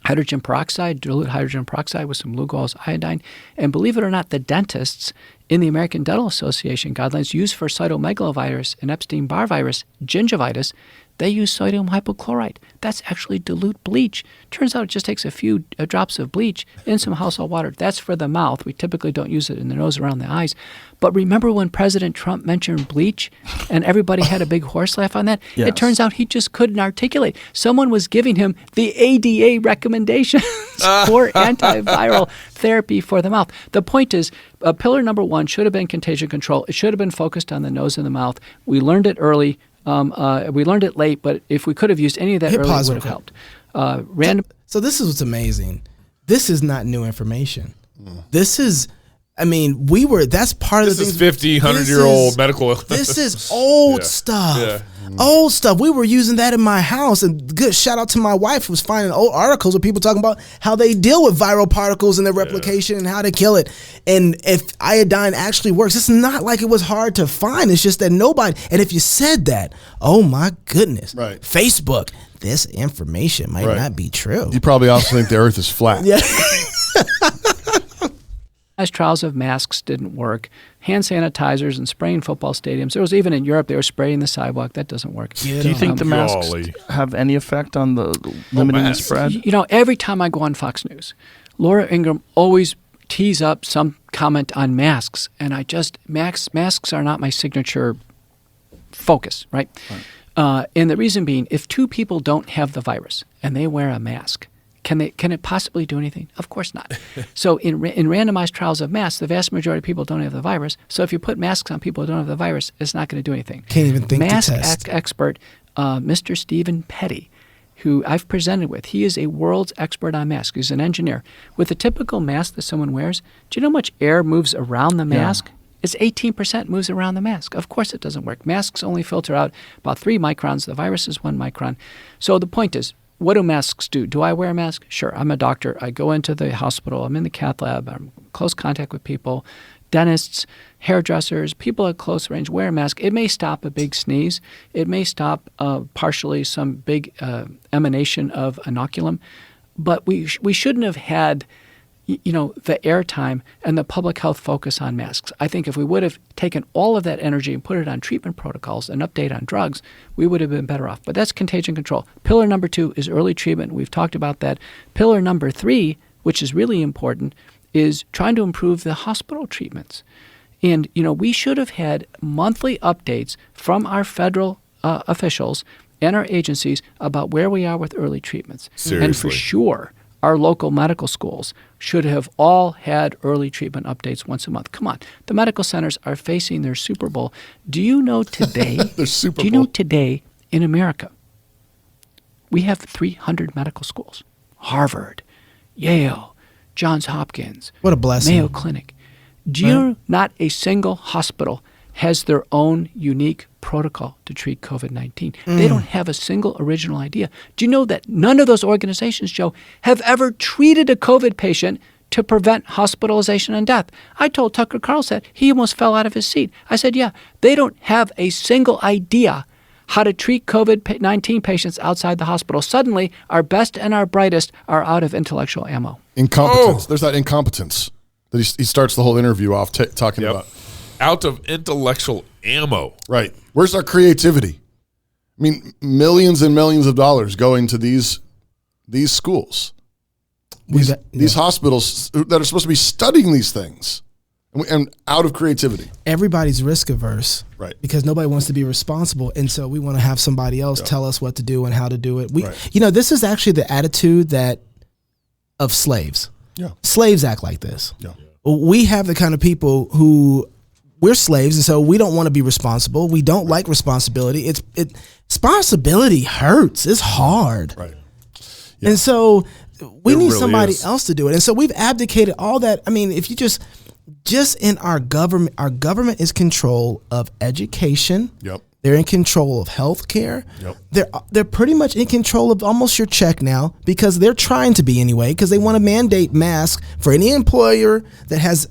hydrogen peroxide, dilute hydrogen peroxide with some Lugol's iodine. And believe it or not, the dentists in the American Dental Association guidelines use for cytomegalovirus and Epstein-Barr virus, gingivitis, they use sodium hypochlorite. That's actually dilute bleach. Turns out it just takes a few drops of bleach in some household water. That's for the mouth. We typically don't use it in the nose, around the eyes. But remember when President Trump mentioned bleach and everybody had a big horse laugh on that? Yes. It turns out he just couldn't articulate. Someone was giving him the ADA recommendations for antiviral therapy for the mouth. The point is, pillar number 1 should have been contagion control. It should have been focused on the nose and the mouth. We learned it early. We learned it late, but if we could have used any of that early, it would have helped. So this is what's amazing. This is not new information. This is, that's part of the things. This is 50, 100-year-old medical. This is old stuff. Yeah. Old stuff. We were using that in my house. And good shout out to my wife who was finding old articles of people talking about how they deal with viral particles and their replication and how to kill it. And if iodine actually works, it's not like it was hard to find. It's just that nobody, and if you said that, oh my goodness. Right. Facebook, this information might not be true. You probably also think the earth is flat. Yeah. trials of masks didn't work. Hand sanitizers and spraying football stadiums. There was even in Europe, they were spraying the sidewalk. That doesn't work. Do you think the masks have any effect on the limiting the spread? You know, every time I go on Fox News, Laura Ingraham always tees up some comment on masks. And masks are not my signature focus, right? And the reason being, if two people don't have the virus and they wear a mask, can it possibly do anything? Of course not. So in randomized trials of masks, the vast majority of people don't have the virus. So if you put masks on people who don't have the virus, it's not going to do anything. Can't even think to test. Mask expert, Mr. Stephen Petty, who I've presented with, he is a world's expert on masks. He's an engineer. With a typical mask that someone wears, do you know how much air moves around the mask? Yeah. It's 18% moves around the mask. Of course it doesn't work. Masks only filter out about 3 microns. The virus is 1 micron. So the point is, what do masks do? Do I wear a mask? Sure. I'm a doctor. I go into the hospital. I'm in the cath lab. I'm in close contact with people, dentists, hairdressers, people at close range wear a mask. It may stop a big sneeze. It may stop partially some big emanation of inoculum. But we shouldn't have had the airtime and the public health focus on masks. I think if we would have taken all of that energy and put it on treatment protocols and update on drugs, we would have been better off. But that's contagion control. Pillar number 2 is early treatment. We've talked about that. Pillar number 3, which is really important, is trying to improve the hospital treatments. And, we should have had monthly updates from our federal officials and our agencies about where we are with early treatments. Seriously. And for sure, our local medical schools should have all had early treatment updates once a month. Come on. The medical centers are facing their Super Bowl. Do you know today? Their Super Bowl. Do you know today in America, we have 300 medical schools. Harvard, Yale, Johns Hopkins. What a blessing. Mayo Clinic. Do you know not a single hospital has their own unique protocol to treat COVID-19. They don't have a single original idea. Do you know that none of those organizations, Joe, have ever treated a COVID patient to prevent hospitalization and death? I told Tucker Carlson, he almost fell out of his seat. I said, yeah, they don't have a single idea how to treat COVID-19 patients outside the hospital. Suddenly, our best and our brightest are out of intellectual ammo. Incompetence. There's that incompetence that he starts the whole interview off talking about. Out of intellectual ammo. Right. Where's our creativity? I mean, millions and millions of dollars going to these schools, these hospitals that are supposed to be studying these things, and out of creativity. Everybody's risk averse, right? Because nobody wants to be responsible, and so we want to have somebody else tell us what to do and how to do it. This is actually the attitude of slaves. Yeah, slaves act like this. Yeah, we have the kind of people who. We're slaves, and so we don't want to be responsible. We don't like responsibility. Responsibility hurts. It's hard. Right. Yeah. And so we need really somebody is. else to do it. And so we've abdicated all that. I mean, if you just in our government is control of education. Yep. They're in control of healthcare. Yep. They're pretty much in control of almost your check now, because they're trying to be anyway, because they want to mandate masks for any employer that has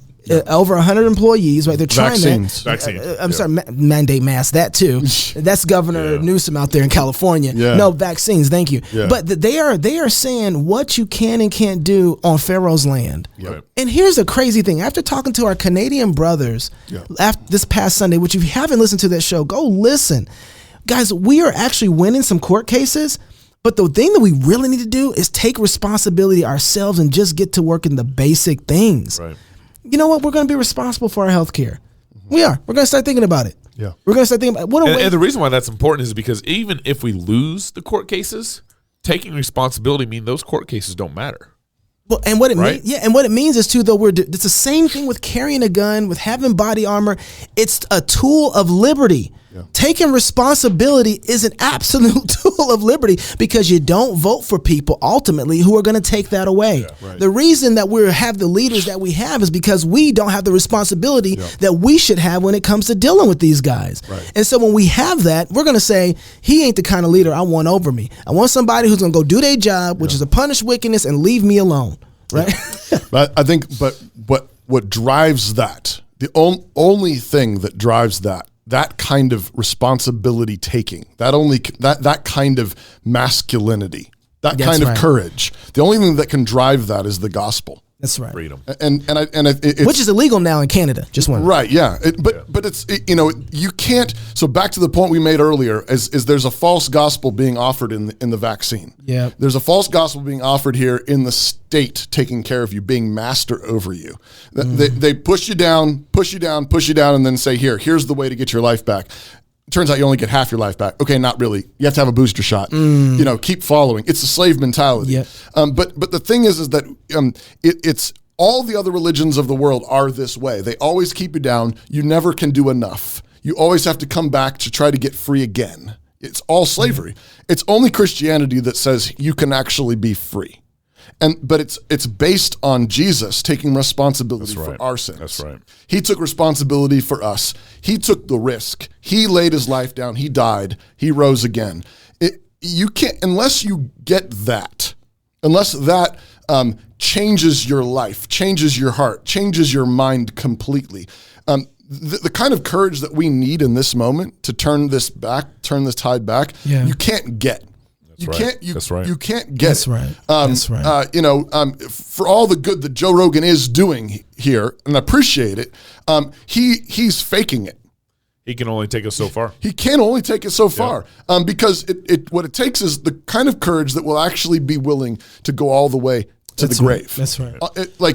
over 100 employees, right? They're trying to mandate masks. That too. That's Governor Newsom out there in California. Yeah. No vaccines, thank you. Yeah. But they are saying what you can and can't do on Pharaoh's land. Yep. And here's the crazy thing: after talking to our Canadian brothers after this past Sunday, which if you haven't listened to that show, go listen, guys. We are actually winning some court cases. But the thing that we really need to do is take responsibility ourselves and just get to work in the basic things. Right. You know what? We're going to be responsible for our health care. We are. We're going to start thinking about it. Yeah. We're going to start thinking about and the reason why that's important is because even if we lose the court cases, taking responsibility means those court cases don't matter. Well, and what it means, and what it means is too, though, it's the same thing with carrying a gun, with having body armor. It's a tool of liberty. Yeah. Taking responsibility is an absolute tool of liberty, because you don't vote for people ultimately who are going to take that away. Yeah, right. The reason that we have the leaders that we have is because we don't have the responsibility that we should have when it comes to dealing with these guys. Right. And so when we have that, we're going to say, he ain't the kind of leader I want over me. I want somebody who's going to go do their job, which is to punish wickedness and leave me alone. Right. But I think, what drives that, the only thing that drives that kind of responsibility taking, that kind of masculinity, that kind of courage, the only thing that can drive that is the gospel. That's right. freedom. It's, which is illegal now in Canada. Just one. Right. Yeah. But it's you can't. So back to the point we made earlier is there's a false gospel being offered in the vaccine. Yeah. There's a false gospel being offered here in the state taking care of you, being master over you. They push you down, and then say, here's the way to get your life back. Turns out you only get half your life back. Okay, not really. You have to have a booster shot. Keep following. It's a slave mentality. Yeah. But the thing is that it's all the other religions of the world are this way. They always keep you down. You never can do enough. You always have to come back to try to get free again. It's all slavery. It's only Christianity that says you can actually be free. But it's based on Jesus taking responsibility for our sins. That's right. He took responsibility for us. He took the risk. He laid his life down. He died. He rose again. You can't, unless you get that, unless that changes your life, changes your heart, changes your mind completely. The kind of courage that we need in this moment to turn this tide back, you can't get. That's right. You can't get. That's right. That's right. For all the good that Joe Rogan is doing here, and I appreciate it, he's faking it. He can only take us so far. He can only take it so far, because what it takes is the kind of courage that will actually be willing to go all the way to the grave. That's right.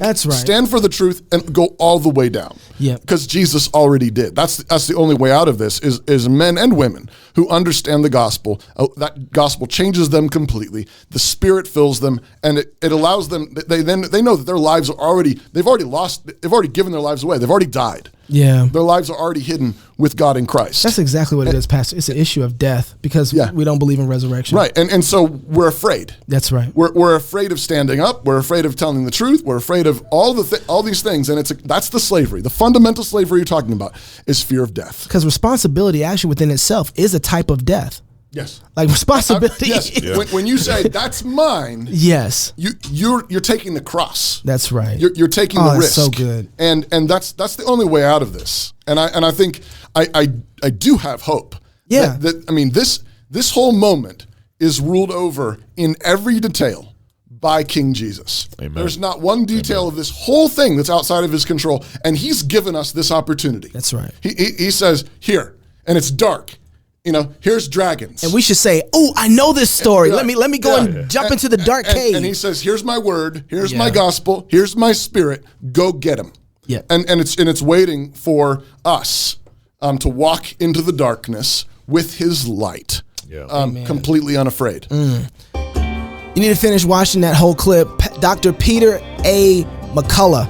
That's right. Stand for the truth and go all the way down. Yeah. Because Jesus already did. That's the only way out of this is men and women who understand the gospel. That gospel changes them completely. The Spirit fills them, and it allows them. They know that their lives are they've already given their lives away. They've already died. Yeah. Their lives are already hidden with God in Christ. That's exactly what it is, Pastor. It's an issue of death because we don't believe in resurrection. Right. And so we're afraid. That's right. We're afraid of standing up. We're afraid of telling the truth. We're afraid of all these things. And that's the slavery. The fundamental slavery you're talking about is fear of death. Because responsibility actually within itself is a type of death. Yes. Like responsibility. Yes. Yeah. When you say that's mine, yes, you're taking the cross. That's right. You're taking the risk. That's so good. And that's the only way out of this. And I think I do have hope. Yeah. This whole moment is ruled over in every detail by King Jesus. Amen. There's not one detail of this whole thing that's outside of his control, and he's given us this opportunity. That's right. He says, here, and it's dark. Here's dragons. And we should say, "Oh, I know this story. Let me go and jump into the dark cave." And he says, "Here's my word. Here's my gospel. Here's my Spirit. Go get him." Yeah. And it's waiting for us to walk into the darkness with his light. Yeah. Completely unafraid. You need to finish watching that whole clip. Dr. Peter A. McCullough.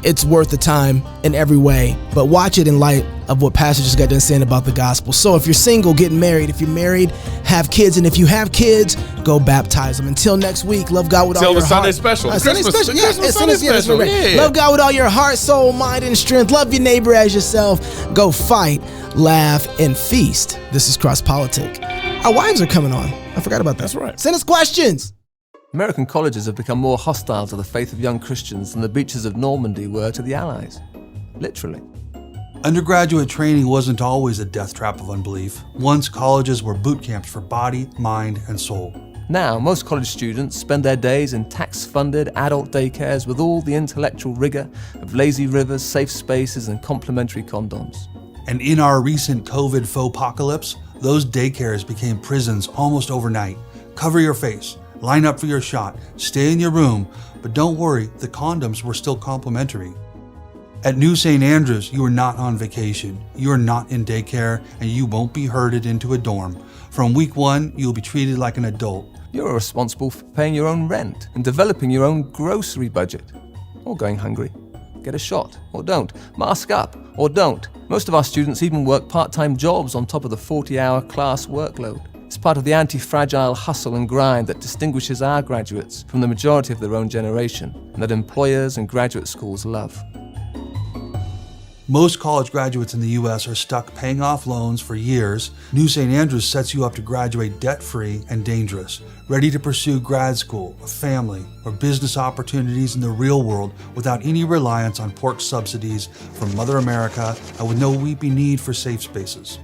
It's worth the time in every way, but watch it in light of what Pastor just got done saying about the gospel. So if you're single, get married. If you're married, have kids. And if you have kids, go baptize them. Until next week, love God with all your heart. Sunday special. Sunday special. Yeah, Christmas Sunday special. Yeah. Love God with all your heart, soul, mind, and strength. Love your neighbor as yourself. Go fight, laugh, and feast. This is Cross Politic. Our wives are coming on. I forgot about that. That's right. Send us questions. American colleges have become more hostile to the faith of young Christians than the beaches of Normandy were to the Allies. Literally. Undergraduate training wasn't always a death trap of unbelief. Once colleges were boot camps for body, mind, and soul. Now, most college students spend their days in tax-funded adult daycares with all the intellectual rigor of lazy rivers, safe spaces, and complimentary condoms. And in our recent COVID faux-apocalypse, those daycares became prisons almost overnight. Cover your face. Line up for your shot, stay in your room, but don't worry, the condoms were still complimentary. At New St. Andrews, you are not on vacation, you are not in daycare, and you won't be herded into a dorm. From week 1, you'll be treated like an adult. You're responsible for paying your own rent and developing your own grocery budget. Or going hungry. Get a shot, or don't. Mask up, or don't. Most of our students even work part-time jobs on top of the 40-hour class workload. It's part of the anti-fragile hustle and grind that distinguishes our graduates from the majority of their own generation, and that employers and graduate schools love. Most college graduates in the U.S. are stuck paying off loans for years. New St. Andrews sets you up to graduate debt-free and dangerous, ready to pursue grad school, a family, or business opportunities in the real world without any reliance on pork subsidies from Mother America and with no weepy need for safe spaces.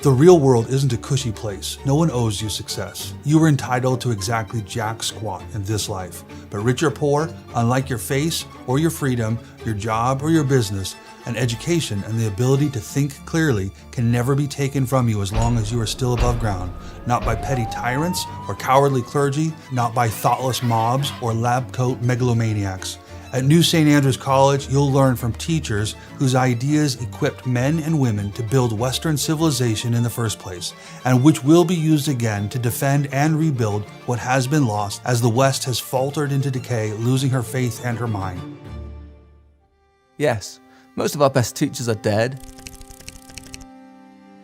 The real world isn't a cushy place. No one owes you success. You are entitled to exactly jack squat in this life. But rich or poor, unlike your face or your freedom, your job or your business, an education and the ability to think clearly can never be taken from you as long as you are still above ground. Not by petty tyrants or cowardly clergy, not by thoughtless mobs or lab coat megalomaniacs. At New St. Andrews College, you'll learn from teachers whose ideas equipped men and women to build Western civilization in the first place, and which will be used again to defend and rebuild what has been lost as the West has faltered into decay, losing her faith and her mind. Yes, most of our best teachers are dead.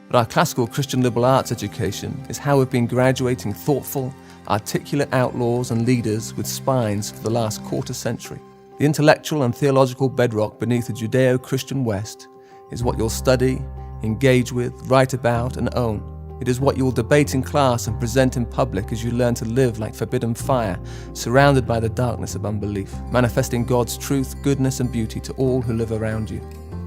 But our classical Christian liberal arts education is how we've been graduating thoughtful, articulate outlaws and leaders with spines for the last quarter century. The intellectual and theological bedrock beneath the Judeo-Christian West is what you'll study, engage with, write about, and own. It is what you will debate in class and present in public as you learn to live like forbidden fire, surrounded by the darkness of unbelief, manifesting God's truth, goodness, and beauty to all who live around you.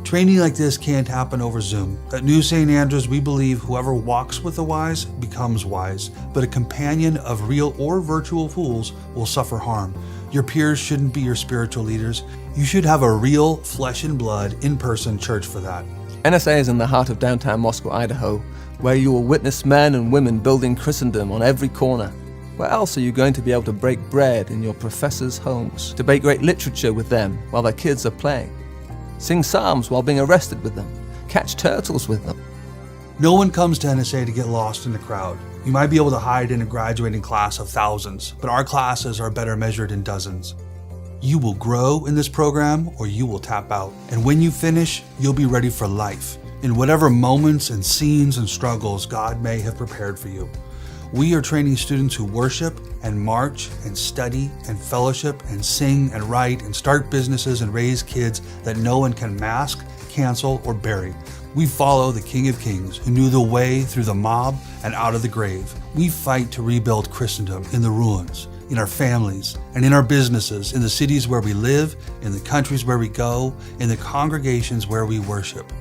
Training like this can't happen over Zoom. At New St. Andrews, we believe whoever walks with the wise becomes wise, but a companion of real or virtual fools will suffer harm. Your peers shouldn't be your spiritual leaders. You should have a real flesh and blood in-person church for that. NSA is in the heart of downtown Moscow, Idaho, where you will witness men and women building Christendom on every corner. Where else are you going to be able to break bread in your professors' homes, debate great literature with them while their kids are playing, sing psalms while being arrested with them, catch turtles with them? No one comes to NSA to get lost in the crowd. You might be able to hide in a graduating class of thousands, but our classes are better measured in dozens. You will grow in this program or you will tap out. And when you finish, you'll be ready for life, in whatever moments and scenes and struggles God may have prepared for you. We are training students who worship and march and study and fellowship and sing and write and start businesses and raise kids that no one can mask, cancel, or bury. We follow the King of Kings who knew the way through the mob and out of the grave. We fight to rebuild Christendom in the ruins, in our families, and in our businesses, in the cities where we live, in the countries where we go, in the congregations where we worship.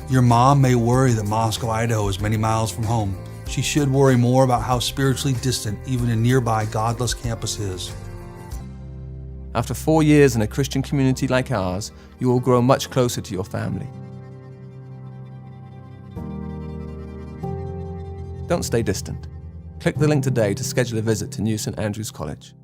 Your mom may worry that Moscow, Idaho is many miles from home. She should worry more about how spiritually distant even a nearby godless campus is. After 4 years in a Christian community like ours, you will grow much closer to your family. Don't stay distant. Click the link today to schedule a visit to New St. Andrews College.